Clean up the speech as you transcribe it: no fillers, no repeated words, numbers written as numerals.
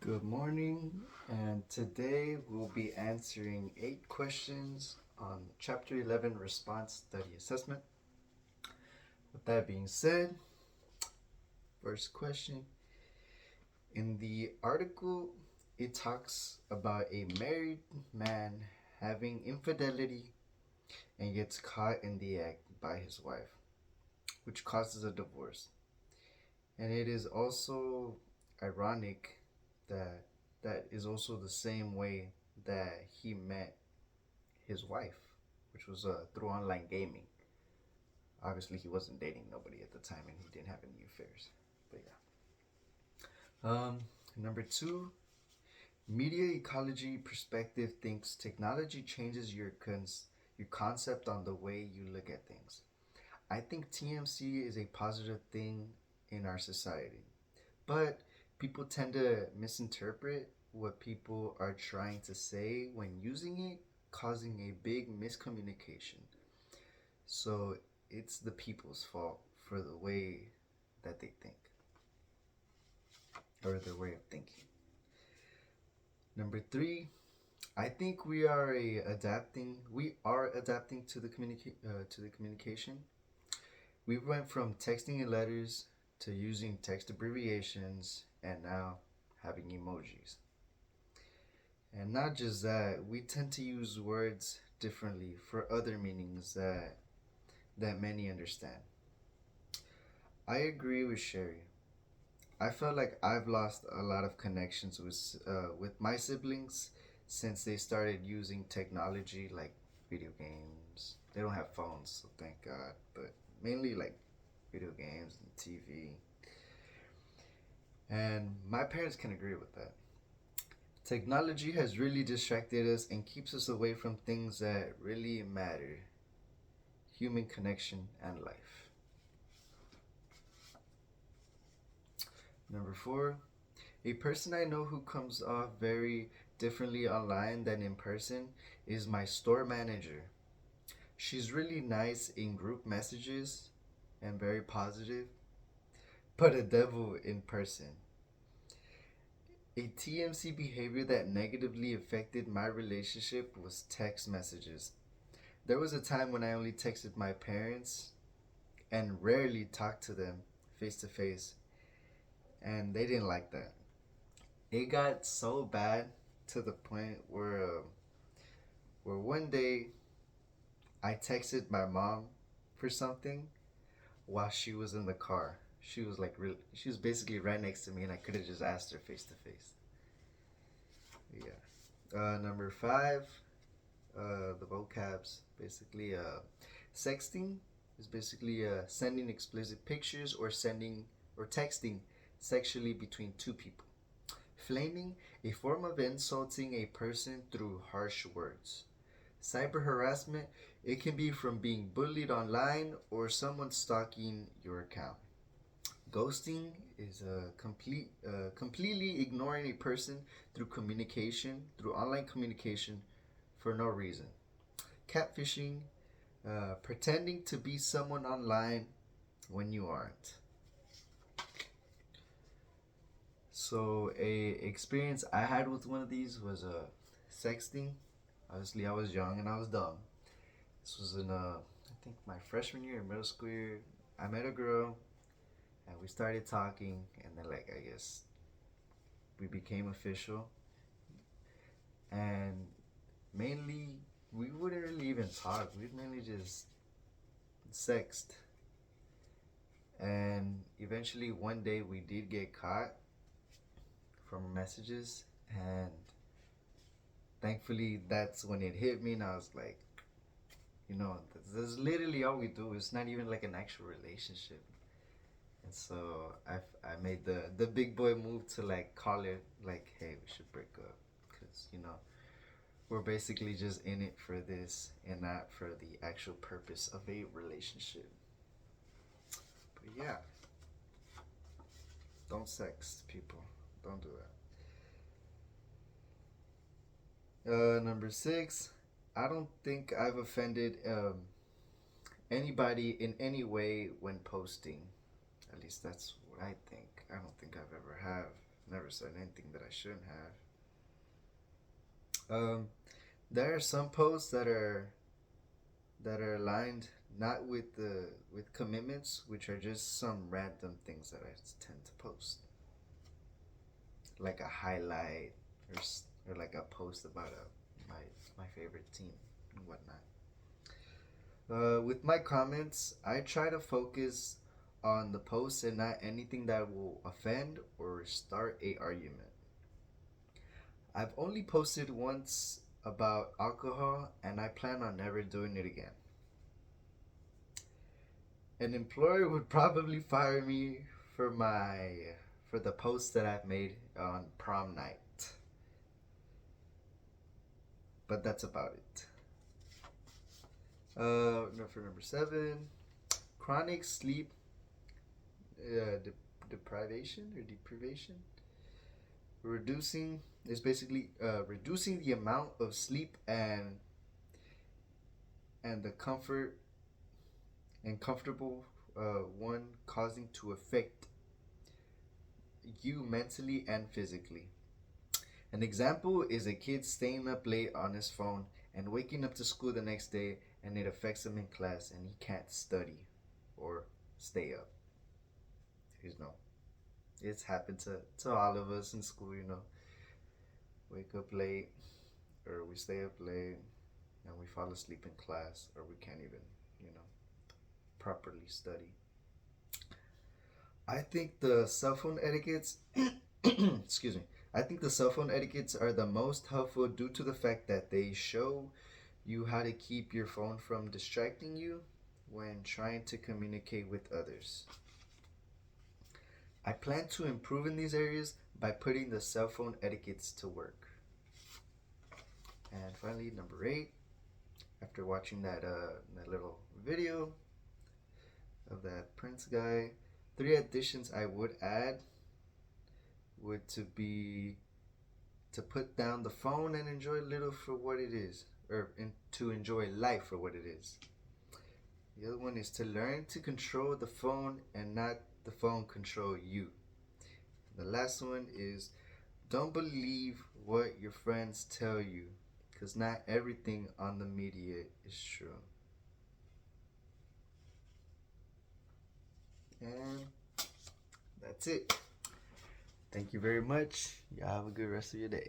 Good morning, and today we'll be answering 8 questions on Chapter 11 Response Study Assessment. With that being said, first question. In the article, it talks about a married man having infidelity and gets caught in the act by his wife, which causes a divorce. And it is also ironic that that is also the same way that he met his wife, which was through online gaming. Obviously, he wasn't dating nobody at the time, and he didn't have any affairs. But yeah. Number two, media ecology perspective thinks technology changes your concept on the way you look at things. I think TMC is a positive thing in our society, but people tend to misinterpret what people are trying to say when using it, causing a big miscommunication. So it's the people's fault for the way that they think or their way of thinking. Number three, I think we are adapting to the communication. We went from texting and letters to using text abbreviations and now having emojis. And not just that, we tend to use words differently for other meanings that many understand. I agree with Sherry. I felt like I've lost a lot of connections with my siblings since they started using technology like video games. They don't have phones, so thank God, but mainly like video games and TV. And my parents can agree with that. Technology has really distracted us and keeps us away from things that really matter: human connection and life. Number four, a person I know who comes off very differently online than in person is my store manager. She's really nice in group messages and very positive, but a devil in person. A TMC behavior that negatively affected my relationship was text messages. There was a time when I only texted my parents and rarely talked to them face to face, and they didn't like that. It got so bad to the point where one day I texted my mom for something while she was in the car. She was basically right next to me, and I could have just asked her face to face. Yeah. Number five, the vocabs. Basically, sexting is basically sending explicit pictures or texting sexually between two people. Flaming, a form of insulting a person through harsh words. Cyber harassment, it can be from being bullied online or someone stalking your account. Ghosting is completely ignoring a person through online communication for no reason. Catfishing, pretending to be someone online when you aren't. So a experience I had with one of these was sexting. Obviously, I was young and I was dumb. This was in I think my freshman year in middle school year. I met a girl and we started talking, and then like I guess we became official. And mainly we wouldn't really even talk. We'd mainly just sext. And eventually one day we did get caught from messages, and thankfully that's when it hit me, and I was like, that's literally all we do. It's not even like an actual relationship. And so I made the big boy move to like call it like, hey, we should break up, because we're basically just in it for this and not for the actual purpose of a relationship. But yeah, don't sext people. Don't do that. Number six, I don't think I've offended anybody in any way when posting. At least that's what I think. I don't think I've ever have. Never never said anything that I shouldn't have. There are some posts that are aligned not with the with commitments, which are just some random things that I tend to post, like a highlight or like a post about my favorite team and whatnot. With my comments, I try to focus on the post and not anything that will offend or start a argument. I've only posted once about alcohol, and I plan on never doing it again. An employer would probably fire me for for the post that I've made on prom night. But that's about it. For number 7, chronic sleep deprivation or deprivation. Reducing is basically reducing the amount of sleep and the comfort and comfortable one causing to affect you mentally and physically. An example is a kid staying up late on his phone and waking up to school the next day, and it affects him in class and he can't study or stay up. You know, it's happened to all of us in school, you know. Wake up late or we stay up late and we fall asleep in class, or we can't even, you know, properly study. I think the cell phone etiquettes excuse me. I think the cell phone etiquettes are the most helpful due to the fact that they show you how to keep your phone from distracting you when trying to communicate with others. I plan to improve in these areas by putting the cell phone etiquettes to work. And finally, number 8, after watching that little video of that Prince guy, 3 additions I would add would to be to put down the phone and enjoy little for what it is, or to enjoy life for what it is. The other one is to learn to control the phone and not the phone control you. The last one is don't believe what your friends tell you, because not everything on the media is true. And that's it. Thank you very much. Y'all have a good rest of your day.